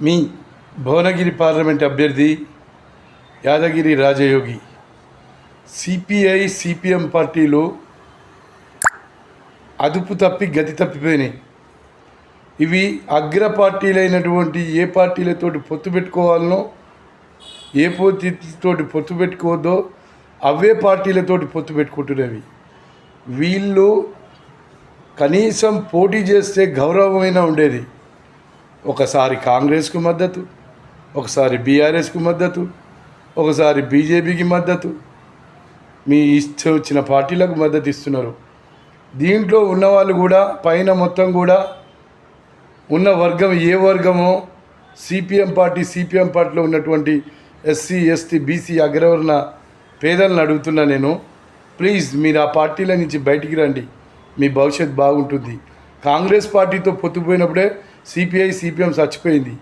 మీ Bhuvanagiri parliament అభ్యర్థి యాదగిరి రాజయోగి. CPI CPM పార్టీలు అదుపు తప్పి గతి తప్పిపోయినాయి. ఇవి అగ్ర పార్టీలైనటువంటి ఏ పార్టీలతోటి పొత్తు పెట్టుకోవాలనో ఏ పార్టీతోటి పొత్తు పెట్టుకోవద్దో అవే పార్టీలతోటి పొత్తు పెట్టుకుంటున్నవి. వీళ్ళు కనీసం పోటీ చేస్తే గౌరవమైన ఉండేది. ఒకసారి కాంగ్రెస్కు మద్దతు, ఒకసారి బీఆర్ఎస్కు మద్దతు, ఒకసారి బీజేపీకి మద్దతు, మీ ఇష్టం వచ్చిన పార్టీలకు మద్దతు ఇస్తున్నారు. దీంట్లో ఉన్నవాళ్ళు కూడా పైన మొత్తం కూడా ఉన్న వర్గం ఏ వర్గమో సిపిఎం పార్టీలో ఉన్నటువంటి ఎస్సీ ఎస్టీ బీసీ అగ్రవర్ణ పేదలను అడుగుతున్నా నేను, ప్లీజ్ మీరు ఆ పార్టీల నుంచి బయటికి రండి, మీ భవిష్యత్తు బాగుంటుంది. కాంగ్రెస్ పార్టీతో పొత్తుపోయినప్పుడే సిపిఐ సిపిఎం చచ్చిపోయింది.